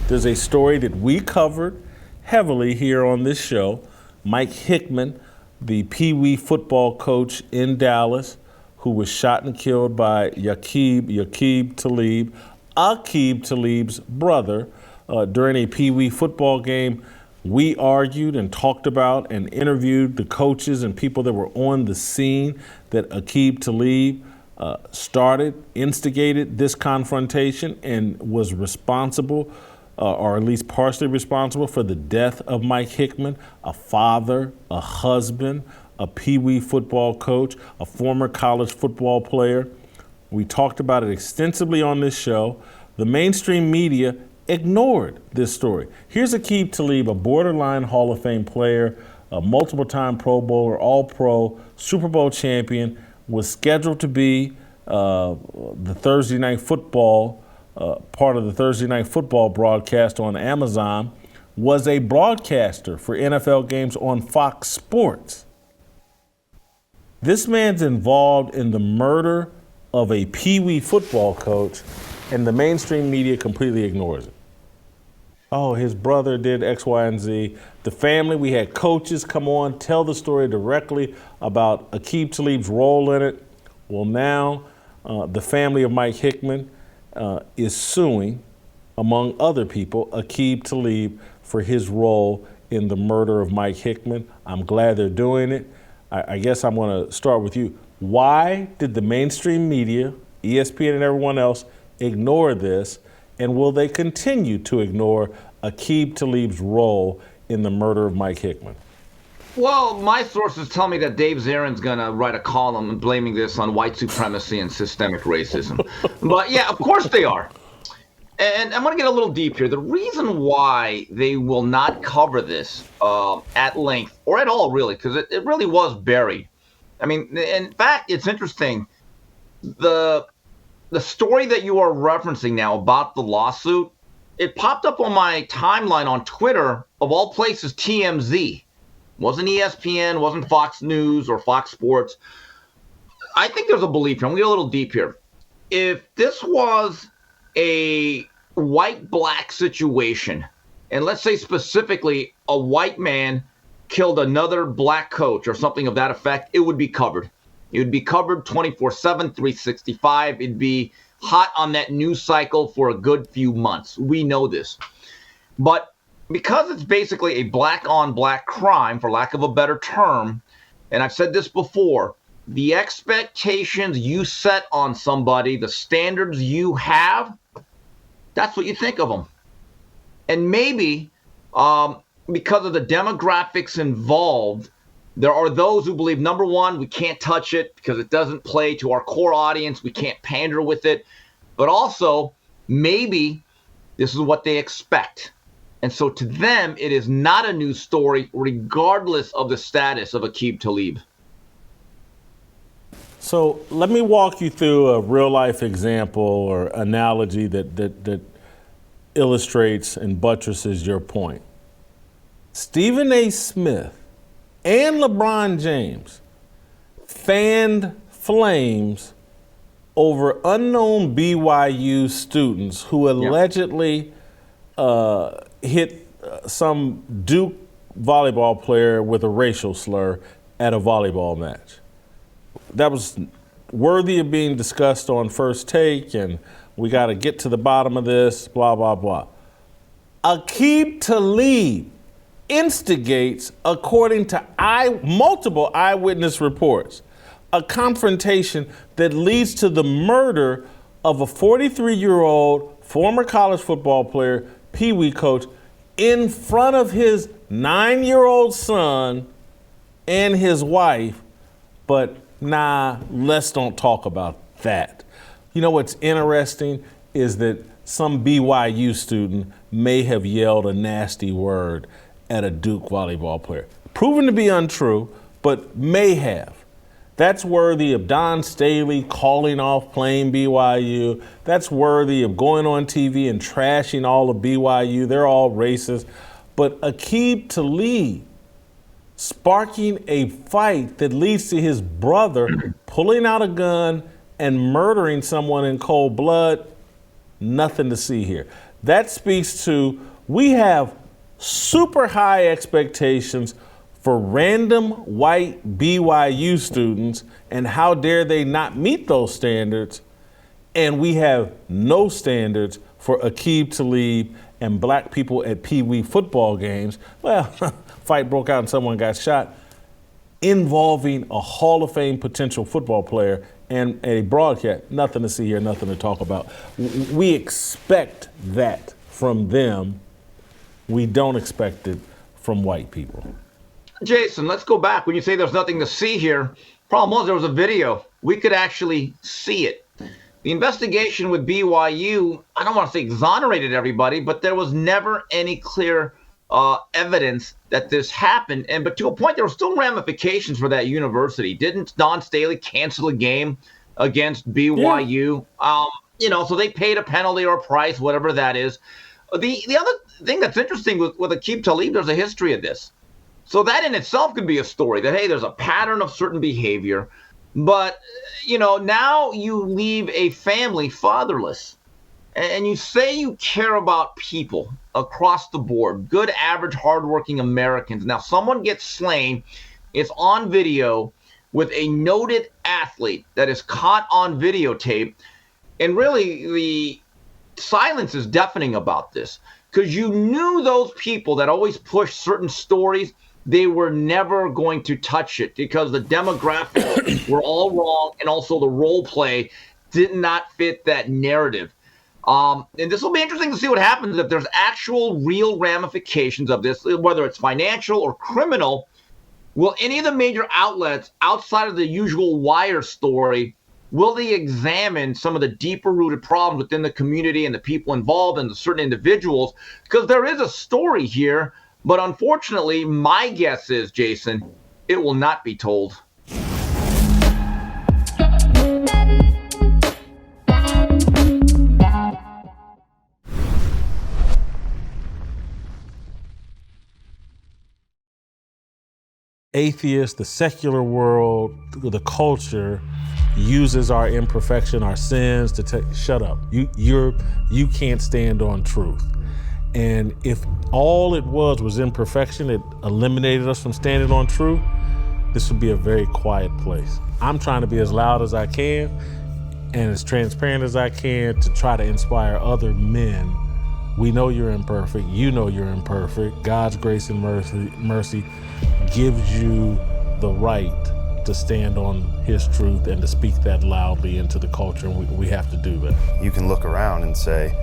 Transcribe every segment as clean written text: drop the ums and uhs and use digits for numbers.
There's a story that we covered heavily here on this show. Mike Hickmon, the Pee Wee football coach in Dallas, who was shot and killed by Aqib Talib's brother, during a Pee Wee football game. We argued and talked about and interviewed the coaches and people that were on the scene that Aqib Talib instigated this confrontation and was responsible, or at least partially responsible, for the death of Mike Hickmon, a father, a husband, a Pee Wee football coach, a former college football player. We talked about it extensively on this show. The mainstream media ignored this story. Here's Aqib Talib, a borderline Hall of Fame player, a multiple-time Pro Bowler, All-Pro, Super Bowl champion, was scheduled to be the Thursday Night Football, part of the Thursday Night Football broadcast on Amazon, was a broadcaster for NFL games on Fox Sports. This man's involved in the murder of a Pee Wee football coach, and the mainstream media completely ignores it. Oh, his brother did X, Y, and Z. The family, we had coaches come on, tell the story directly about Aqib Talib's role in it. Well, now the family of Mike Hickmon is suing, among other people, Aqib Talib for his role in the murder of Mike Hickmon. I'm glad they're doing it. I guess I'm going to start with you. Why did the mainstream media, ESPN and everyone else, ignore this, and will they continue to ignore Aqib Talib's role in the murder of Mike Hickmon? Well, my sources tell me that Dave Zarin's going to write a column blaming this on white supremacy and systemic racism. But yeah, of course they are. And I'm going to get a little deep here. The reason why they will not cover this at length, or at all really, because it really was buried. I mean, in fact, it's interesting. The story that you are referencing now about the lawsuit, it popped up on my timeline on Twitter, of all places, TMZ. Wasn't ESPN, wasn't Fox News or Fox Sports. I think there's a belief here. I'm going to get a little deep here. If this was a white-black situation, and let's say specifically a white man killed another black coach or something of that effect, it would be covered. It would be covered 24/7, 365. It'd be hot on that news cycle for a good few months. We know this. But because it's basically a black-on-black crime, for lack of a better term, and I've said this before, the expectations you set on somebody, the standards you have, that's what you think of them. And maybe because of the demographics involved, there are those who believe, number one, we can't touch it because it doesn't play to our core audience. We can't pander with it. But also, maybe this is what they expect. And so to them, it is not a news story, regardless of the status of Aqib Talib. So let me walk you through a real-life example or analogy that illustrates and buttresses your point. Stephen A. Smith and LeBron James fanned flames over unknown BYU students who allegedly hit some Duke volleyball player with a racial slur at a volleyball match. That was worthy of being discussed on First Take, and we got to get to the bottom of this, blah, blah, blah. Aqib Talib instigates, according to multiple eyewitness reports, a confrontation that leads to the murder of a 43-year-old former college football player, Pee Wee coach, in front of his 9-year-old son and his wife. But nah, let's don't talk about that. You know what's interesting is that some BYU student may have yelled a nasty word at a Duke volleyball player. Proven to be untrue, but may have. That's worthy of Don Staley calling off playing BYU. That's worthy of going on TV and trashing all of BYU. They're all racist. But Aqib Talib sparking a fight that leads to his brother pulling out a gun and murdering someone in cold blood, nothing to see here. That speaks to, we have super high expectations for random white BYU students, and how dare they not meet those standards? And we have no standards for Aqib Talib and black people at Pee Wee football games. Well, fight broke out and someone got shot, involving a Hall of Fame potential football player and a broadcast. Nothing to see here, nothing to talk about. We expect that from them. We don't expect it from white people. Jason, let's go back. When you say there's nothing to see here, problem was there was a video. We could actually see it. The investigation with BYU, I don't want to say exonerated everybody, but there was never any clear evidence that this happened. But to a point, there were still ramifications for that university. Didn't Don Staley cancel a game against BYU? Yeah. So they paid a penalty or a price, whatever that is. The other thing that's interesting with Aqib Talib, there's a history of this. So that in itself could be a story that, hey, there's a pattern of certain behavior. But, now you leave a family fatherless. And you say you care about people across the board, good, average, hardworking Americans. Now, someone gets slain. It's on video with a noted athlete that is caught on videotape. And really, the silence is deafening about this, because you knew those people that always push certain stories, they were never going to touch it because the demographics were all wrong, and also the role play did not fit that narrative. And this will be interesting to see what happens if there's actual real ramifications of this, whether it's financial or criminal. Will any of the major outlets outside of the usual wire story, will they examine some of the deeper rooted problems within the community and the people involved and the certain individuals? Because there is a story here, but unfortunately, my guess is, Jason, it will not be told. Atheists, the secular world, the culture uses our imperfection, our sins to shut up. You can't stand on truth. And if all it was imperfection, it eliminated us from standing on truth, this would be a very quiet place. I'm trying to be as loud as I can and as transparent as I can to try to inspire other men. We know you're imperfect. You know you're imperfect. God's grace and mercy gives you the right to stand on his truth and to speak that loudly into the culture, and we have to do that. You can look around and say,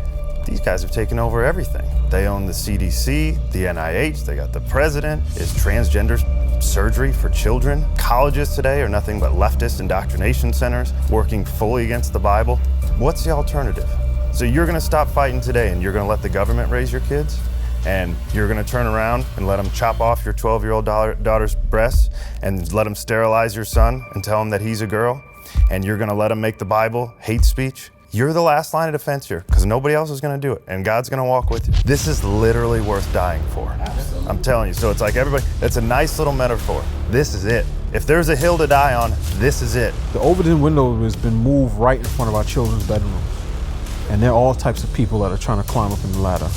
these guys have taken over everything. They own the CDC, the NIH, they got the president. Is transgender surgery for children? Colleges today are nothing but leftist indoctrination centers working fully against the Bible. What's the alternative? So you're gonna stop fighting today and you're gonna let the government raise your kids? And you're gonna turn around and let them chop off your 12-year-old daughter's breasts and let them sterilize your son and tell him that he's a girl? And you're gonna let them make the Bible hate speech? You're the last line of defense here, because nobody else is gonna do it, and God's gonna walk with you. This is literally worth dying for. Absolutely. I'm telling you. So it's like everybody, it's a nice little metaphor. This is it. If there's a hill to die on, this is it. The Overton window has been moved right in front of our children's bedroom. And there are all types of people that are trying to climb up in the ladder.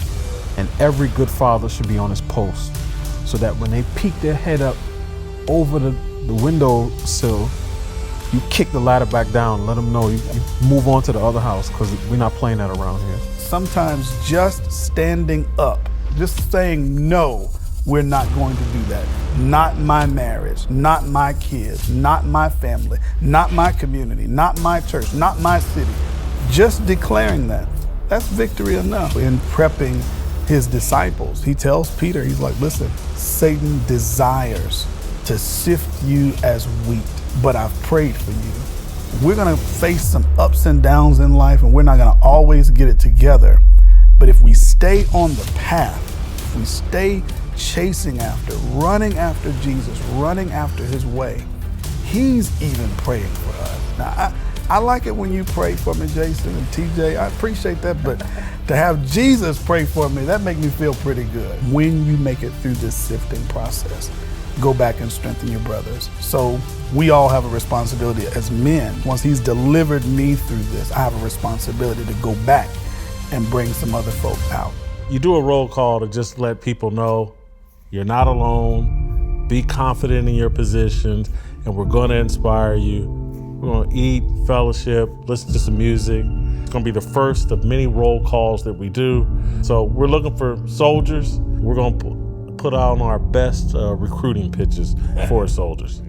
And every good father should be on his post, so that when they peek their head up over the windowsill, you kick the ladder back down, let them know you move on to the other house, because we're not playing that around here. Sometimes just standing up, just saying, no, we're not going to do that. Not my marriage, not my kids, not my family, not my community, not my church, not my city. Just declaring that's victory enough. In prepping his disciples, he tells Peter, he's like, listen, Satan desires to sift you as wheat, but I've prayed for you. We're gonna face some ups and downs in life, and we're not gonna always get it together. But if we stay on the path, if we stay chasing after, running after Jesus, running after his way, he's even praying for us. Now, I like it when you pray for me, Jason and TJ. I appreciate that, but to have Jesus pray for me, that makes me feel pretty good. When you make it through this sifting process, go back and strengthen your brothers. So we all have a responsibility as men. Once he's delivered me through this, I have a responsibility to go back and bring some other folk out. You do a roll call to just let people know you're not alone, be confident in your positions, and we're going to inspire you. We're going to eat, fellowship, listen to some music. It's going to be the first of many roll calls that we do. So we're looking for soldiers. We're going to put on our best recruiting pitches for soldiers.